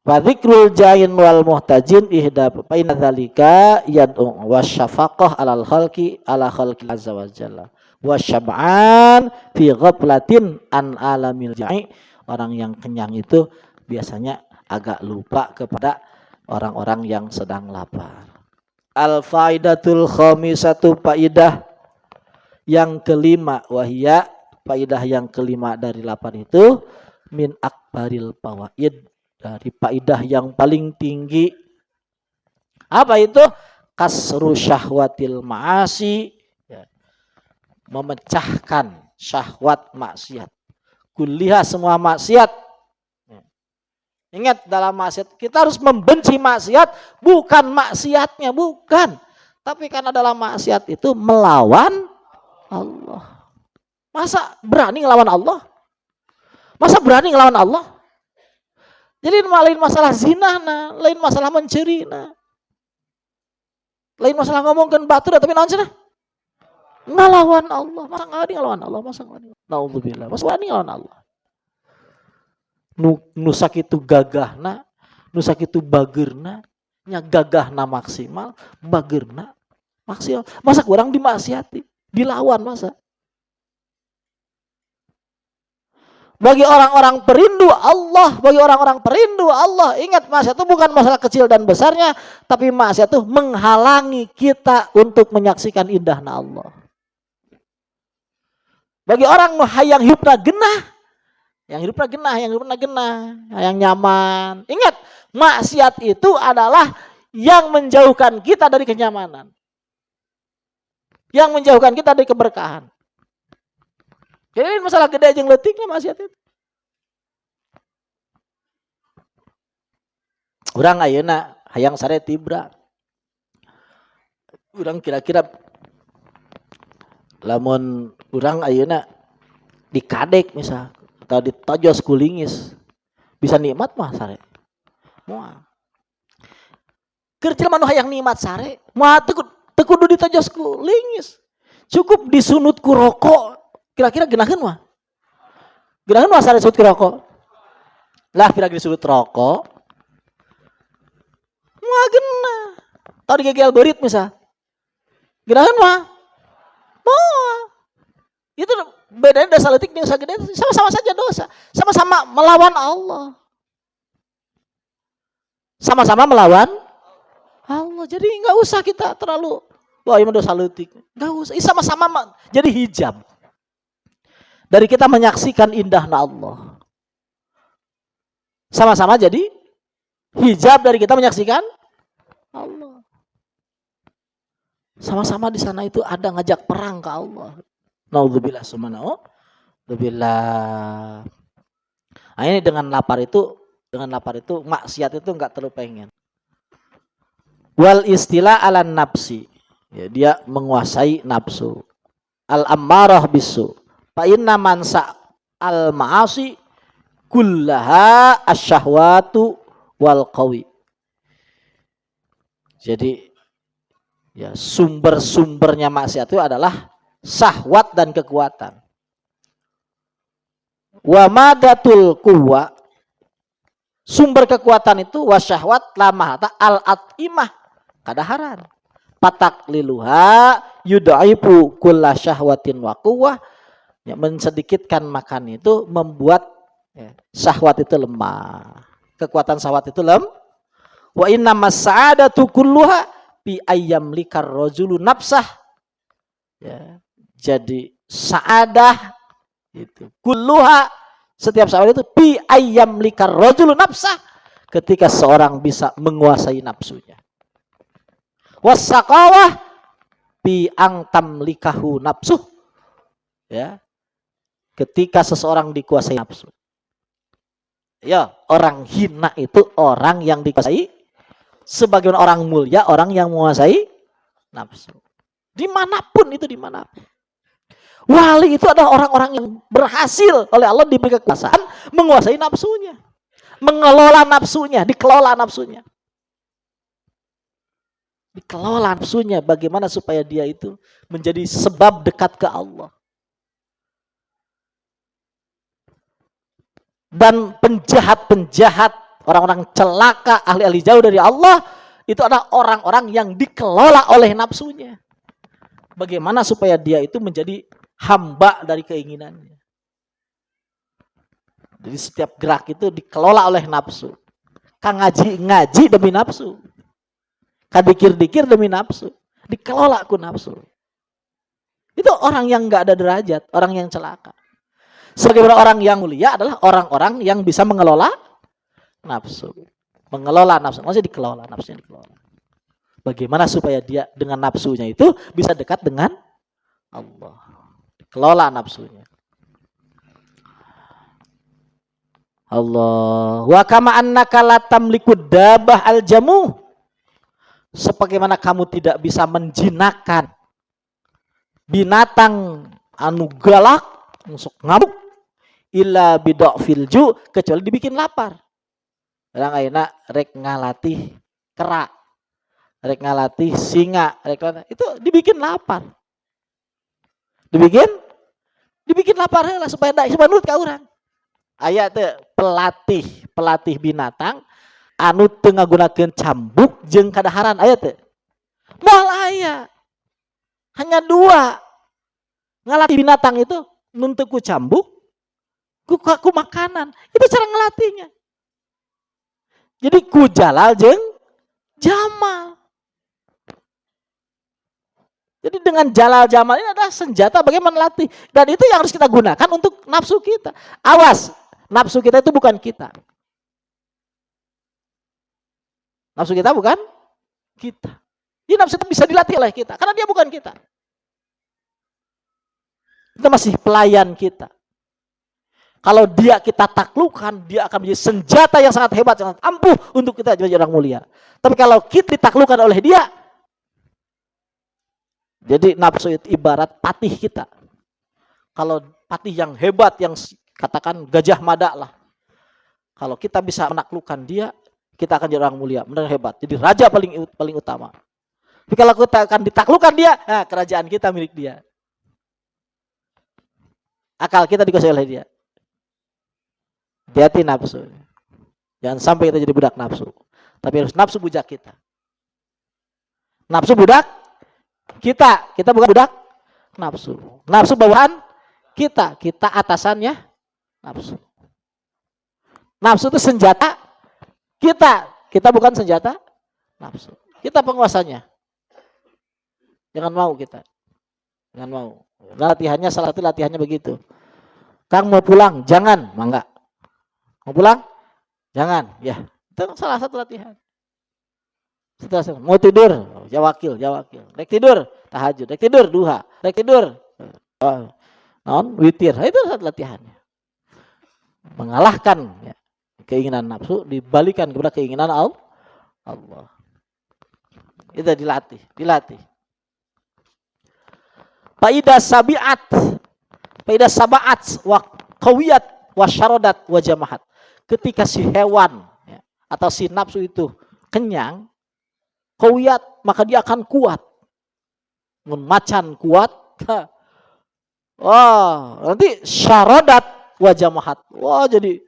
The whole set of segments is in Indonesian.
Fa dzikrul jain wal muhtajin ihda fa inna dzalika yad'u wasyafaqah alal khalqi ala khalqi azza wa jalla wasyab'an fi ghaflatin an alamil ja'i. Orang yang kenyang itu biasanya agak lupa kepada orang-orang yang sedang lapar. Al faidatul khamisatu, faidah yang kelima, wahia faidah yang kelima dari lapar itu min akbaril fawaid, dari faidah yang paling tinggi. Apa itu? Kasru syahwatil ma'asi, ya, memecahkan syahwat maksiat. Kulliha, semua maksiat. Ingat, dalam maksiat kita harus membenci maksiat, bukan maksiatnya, bukan. Tapi karena dalam maksiat itu melawan Allah. Masa berani ngelawan Allah? Masa berani ngelawan Allah? Jadi lain masalah zina, nah, lain masalah mencuri, nah. Lain masalah ngomongkan batur, tapi naon cenah? Ngelawan Allah. Masa berani ngelawan Allah? Masa berani? Nauzubillah. Masa berani ngelawan Allah? Nusak itu gagahna, nusak itu bagerna, nya gagahna maksimal, bagerna maksimal. Masa kurang dimaksiati, dilawan masa? Bagi orang-orang perindu Allah, ingat maksiat itu bukan masalah kecil dan besarnya, tapi maksiat itu menghalangi kita untuk menyaksikan indahnya Allah. Bagi orang yang hidupna genah, yang nyaman. Ingat, maksiat itu adalah yang menjauhkan kita dari kenyamanan. Yang menjauhkan kita dari keberkahan. Jadi masalah gede jeung leutikna maksiat itu. Urang ayeuna hayang sare tibra. Urang kira-kira lamun urang ayeuna dikadek misal atau ditojos kulingis, bisa nikmat mah sare. Moal. Keur jelema nu hayang nikmat sare, moal teu kudu ditojos kulingis. Cukup disunut ku rokok. Kira-kira genakeun mah. Genakeun mah sare sunut ku rokok. Lah kira-kira sunut rokok. Moal genah. Tau digegel beurit misal. Genakeun mah. Moal. Itu bedanya dosa leutik jeung sagede, sama-sama saja dosa. Sama-sama melawan Allah. Sama-sama melawan Allah. Jadi enggak usah kita terlalu wah ini dosa leutik. Enggak usah. Sama-sama jadi hijab dari kita menyaksikan indahnya Allah. Sama-sama jadi hijab dari kita menyaksikan Allah. Sama-sama di sana itu ada ngajak perang ke Allah. Naudzubillah subhanahu. Naudzubillah. Nah, ini dengan lapar itu maksiat itu enggak terlalu pengen. Wal istilah ala nafsi. Ya, dia menguasai nafsu. Al ammarah bisu. Fa inna man al ma'asi kullaha asyahwatu wal qawi. Jadi ya sumber-sumbernya maksiat itu adalah syahwat dan kekuatan. Wa madatul quwwa, sumber kekuatan itu wasyahwat lamahata al atimah, kadaharan. Patakliluha yudaifu kulla syahwatin wa quwwah, ya, mensedikitkan makan itu membuat ya, syahwat itu lemah. Kekuatan syahwat itu wa inna mas'adatu kulluha bi ayyam likar rajulu nafsah. Ya, jadi sa'adah itu kulluha, setiap saat itu bi ayyam likar rajulu nafsah, ketika seorang bisa menguasai nafsunya. Wasaqawah bi ang tamlikahu nafsuh, ya, ketika seseorang dikuasai nafsu. Ya, orang hina itu orang yang dikuasai, sebagian orang mulia orang yang menguasai nafsu. Dimanapun itu, dimanapun. Wali itu adalah orang-orang yang berhasil oleh Allah diberi kekuasaan menguasai nafsunya, mengelola nafsunya, dikelola nafsunya. Dikelola nafsunya bagaimana supaya dia itu menjadi sebab dekat ke Allah. Dan penjahat-penjahat orang-orang celaka, ahli-ahli jauh dari Allah, itu adalah orang-orang yang dikelola oleh nafsunya. Bagaimana supaya dia itu menjadi hamba dari keinginannya. Jadi setiap gerak itu dikelola oleh nafsu. Kang ngaji demi nafsu. Kang dikir-dikir demi nafsu. Dikelola ku nafsu. Itu orang yang gak ada derajat, orang yang celaka. Sebagaimana orang yang mulia adalah orang-orang yang bisa mengelola nafsu. Mengelola nafsu, maksudnya dikelola, nafsunya dikelola. Bagaimana supaya dia dengan nafsunya itu bisa dekat dengan Allah. Dikelola nafsunya. Allah. Wa kama annaka la tamliku dabah al-jamu. Sebagaimana kamu tidak bisa menjinakkan binatang anu galak, masuk ngamuk, illa bid'fil ju, kecuali dibikin lapar. Orang ayeuna rek ngalatih kera, rek ngalatih singa, itu dibikin lapar. Dibikin lapar lah supaya nurut ka urang. Aya teh pelatih binatang anu teu ngagunakeun cambuk jeung kadaharan aya teh. Moal aya. Hanya 2. Ngalatih binatang itu nuntut ku cambuk, ku makanan. Itu cara ngelatihnya. Jadi ku jalal jeung jamal. Jadi dengan jalal jamal ini adalah senjata bagaimana melatih. Dan itu yang harus kita gunakan untuk nafsu kita. Awas, nafsu kita itu bukan kita. Nafsu kita bukan kita. Jadi nafsu itu bisa dilatih oleh kita. Karena dia bukan kita. Kita masih pelayan kita. Kalau dia kita taklukkan, dia akan menjadi senjata yang sangat hebat, sangat ampuh untuk kita jadi orang mulia. Tapi kalau kita ditaklukkan oleh dia, jadi nafsu itu ibarat patih kita. Kalau patih yang hebat, yang katakan Gajah Mada lah. Kalau kita bisa menaklukkan dia, kita akan jadi orang mulia, benar hebat. Jadi raja paling utama. Tapi kalau kita akan ditaklukkan dia, nah, kerajaan kita milik dia. Akal kita dikuasai oleh dia. Hati-hati nafsu. Jangan sampai kita jadi budak nafsu. Tapi harus nafsu bujak kita. Nafsu budak kita bukan budak nafsu. Nafsu bawaan kita atasannya nafsu. Nafsu itu senjata kita bukan senjata nafsu. Kita penguasanya. Jangan mau kita. Jangan mau. Latihannya salah satu latihannya begitu. Kang mau pulang, jangan, mangga. Mau pulang? Jangan, ya. Itu salah satu latihan. Mau tidur, ya wakil. Rek tidur, tahajud. Rek tidur, duha. Rek tidur, witir. Itu satu latihannya. Mengalahkan ya, keinginan nafsu, dibalikan kepada keinginan Allah. Itu dilatih. Faidah sabaat wa qawiyat wa syaradat wa jamahat. Ketika si hewan ya, atau si nafsu itu kenyang, qawiyat, maka dia akan kuat. Macan kuat. Wah, nanti syaradat wa jamahat. Wah, jadi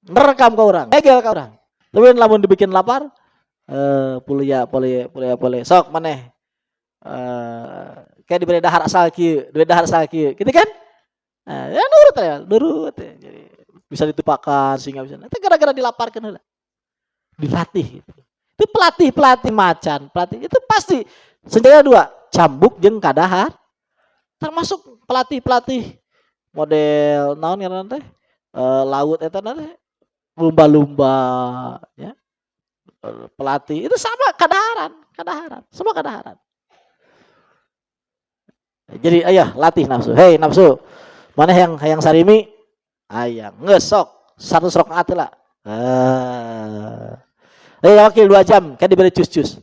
merekam ke orang, egel ke orang. Tapi lamun dibikin lapar, pulia. Sok maneh. Kayak diberi dahar asal kieu, gitu kan? Nah, ya nurut ya. Jadi bisa ditupakan sehingga bisa. Itu gara-gara dilaparkan heula. Dilatih gitu. Itu pelatih macan, itu pasti senjata 2, cambuk jeung kadahar. Termasuk pelatih model naon ngaranna teh? Laut eta teh lumba-lumba ya. Pelatih itu sama kadaharan, semua kadaharan. Jadi ayah latih nafsu. Hei nafsu, mana yang sarimi? Ayang ngesok 100 rakaat lah. Ya wakil 2 jam kan diberi cus.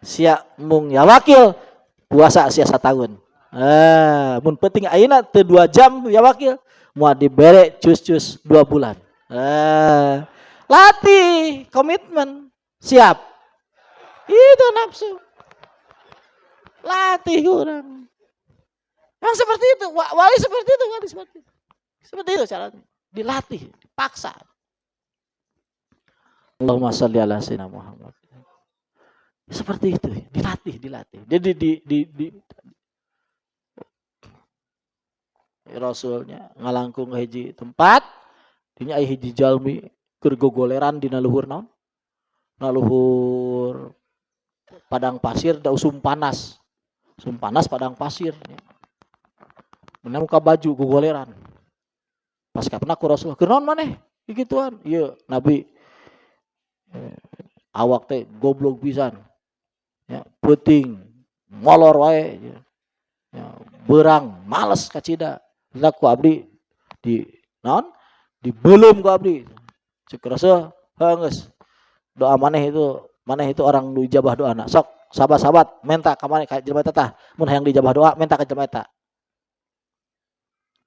Sia mung ya wakil puasa sia 1 tahun. Mun penting ayeuna teu 2 jam ya wakil moal dibere cus 2 bulan. Latih, komitmen, siap. Itu nafsu. Latih orang. Yang seperti itu, wali seperti itu. Seperti itu caranya. Dilatih, dipaksa. Allahumma sholli ala sayyidina Muhammad. Seperti itu, dilatih. Jadi Rasulnya ngalangkung hiji tempat, dinya aya hiji jalmi keur gogoleran dina luhur naon? Na luhur padang pasir da usum panas. Usum panas padang pasir. Mana muka baju gogoleran. Pas kapna ku Rasul, "Keur naon maneh?" Gituan. Ieu Nabi awak teh goblok pisan. Ya, peuting, molor wae. Ya, beurang, males kacida. Hendak ku abdi di naon? Dibeulem ku abdi. Cek Rasul, geus. Doa maneh itu orang nu ijabah doana. Sok sahabat-sahabat minta ka maneh ka jelema eta tah. Mun hayang dijabah doa minta ka jelema eta.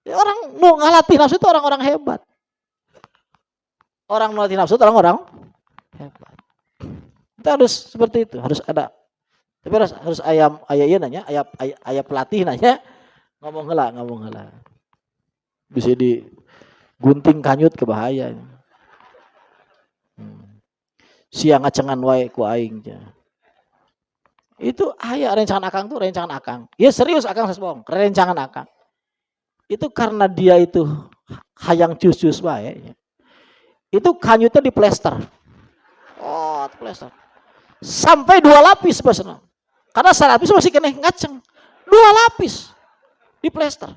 Ya, orang nu ngalatih nafsu itu orang-orang hebat. Orang nu ngalatih nafsu itu orang-orang hebat. Kita harus seperti itu, harus ada. Tapi harus aya ieu nanya, aya pelatih nanya, ngomong heula. Bisa digunting kanyut ke bahaya. Siang ngacengan wae ku aing teh. Itu aya rencangan akang tuh rencangan akang. Ya serius akang sasbohong, rencangan akang. Itu karena dia itu hayang cus-cus wae. Itu kanyutnya di plester. Oh, plester. Sampai 2 lapis basna. Karena salapis masih kena ngaceng. 2 lapis di plester.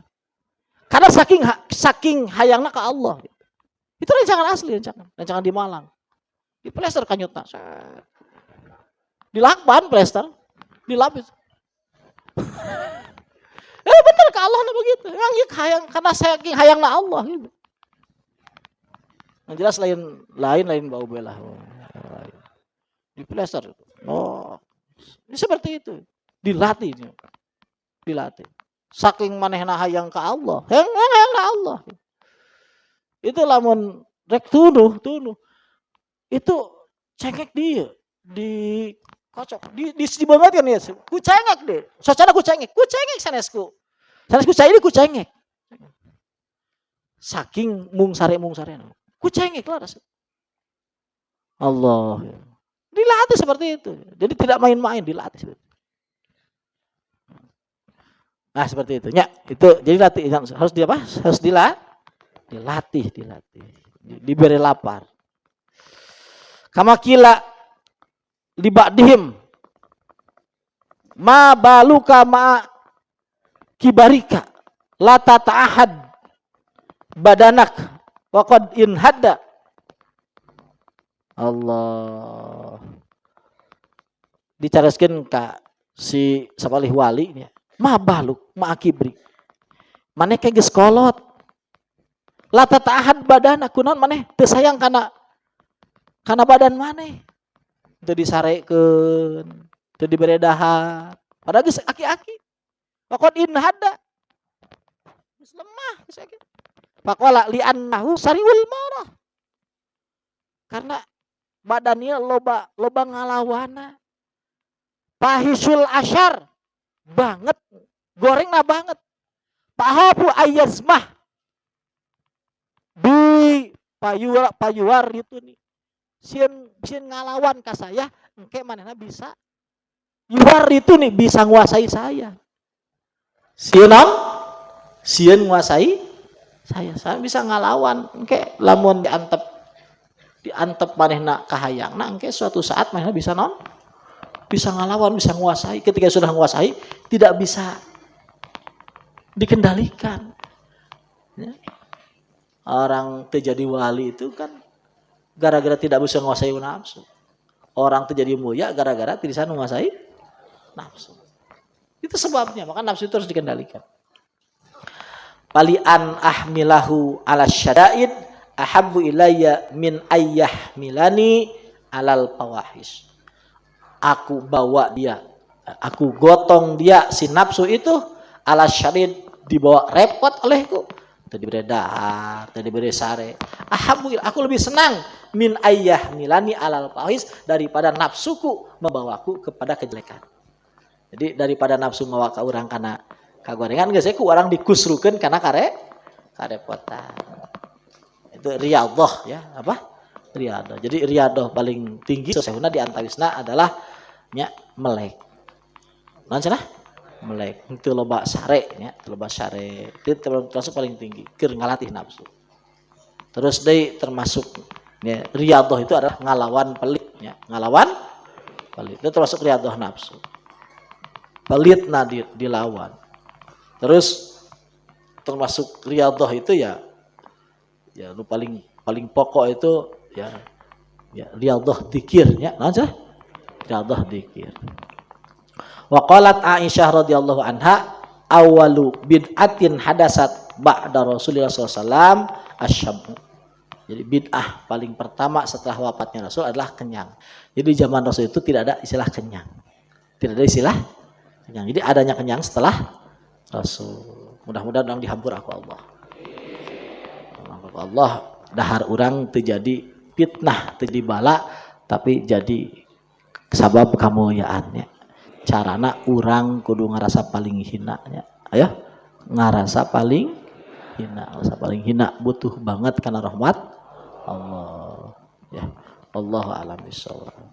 Karena saking hayangna ke Allah. Itu rencangan asli, rencangan di Malang. Di plester kanyutna. Dilakban plester, dilapis. Bener ke Allah begitu. Yang hayang karena saking hayangna Allah gitu. Yang jelas lain bau belah. Di plester. Oh. Ini seperti itu. Dilatih. Saking manehna hayang ke Allah. Hayang ke Allah. Itu lamun rek tunuh. Itu cengek dia. Di kocok. Di banget kan ya. Ku cengek deh. Socana ku cengek sanesku. Sanesku cai ini ku cengek. Saking mungsare. Ku cengek lah rasa. Allah. Dilatih seperti itu. Jadi tidak main-main, dilatih. Nah, seperti itu. Ya, itu jadi latih harus apa? Harus dilatih. Diberi lapar. Kama kila libadihim ma baluka ma kibarika la tata'ahad badanak wa qad in hadda. Allah dicaraskeun ka si sapalih wali nya ma baluk ma kibri maneh ke geus kolot la tata'ahad badanak kunaon maneh teu sayang kana badan maneh teu disarekeun teu dibere dahar padahal geus aki-aki pokon in hada geus lemah geus aki faqala li annahu sariul marah karena badannya loba ngalawana pahisul asyar banget gorengna banget pahabu ayazmah di payuar itu nih sieun ngalawan ka saya engke manehna bisa yuar itu nih bisa nguasai saya sieun nguasai saya bisa ngalawan engke lamun diantep manehna kahayangna engke suatu saat manehna bisa ngalawan, bisa nguasai. Ketika sudah menguasai tidak bisa dikendalikan. Ya. Orang terjadi wali itu kan gara-gara tidak bisa menguasai nafsu. Orang terjadi mulia gara-gara tidak bisa menguasai nafsu. Itu sebabnya, maka nafsu itu harus dikendalikan. Palian ahmilahu ala syada'id ahabbu ilayya min ayyah milani alal pawahish. Aku bawa dia, aku gotong dia si nafsu itu ala syadid dibawa repot olehku. Tadi diberi dahar, tadi diberi sare. Ahabbu, aku lebih senang min ayyah milani alal pawahish daripada nafsuku membawaku kepada kejelekan. Jadi daripada nafsu membawa ka urang kana kagorengan geus ku urang dikusrukeun kana karepotan. Itu riyadhah ya, apa? Riyadah. Jadi riyadah paling tinggi sesehuna di antawisna adalah nya melek. Naon cenah? Melek. Itu loba sare nya, loba sare. Itu termasuk paling tinggi keur ngalatih nafsu. Terus deui termasuk ya, riyadah itu adalah ngalawan pelit nya. Ngalawan pelit. Itu termasuk riyadah nafsu. Pelitna dilawan. Terus termasuk riyadah itu ya lu paling pokok itu ya riyadah dzikirnya. Naon cenah? Riyadah dzikir. Wa qalat Aisyah radhiyallahu anha awwalu bid'atin hadasat ba'da Rasulullah SAW asyabu. Jadi bid'ah paling pertama setelah wafatnya Rasul adalah kenyang. Jadi zaman Rasul itu tidak ada istilah kenyang. Tidak ada istilah kenyang. Jadi adanya kenyang setelah Rasul. Mudah-mudahan orang dihampur aku Allah. Allah dahar urang terjadi fitnah, terjadi bala, tapi jadi sabab kamulyaannya. Carana urang kudu ngarasa paling hina nya. Ayo, ngarasa paling hina, butuh banget karena rahmat Allah. Ya, Allahu a'lam bishawab.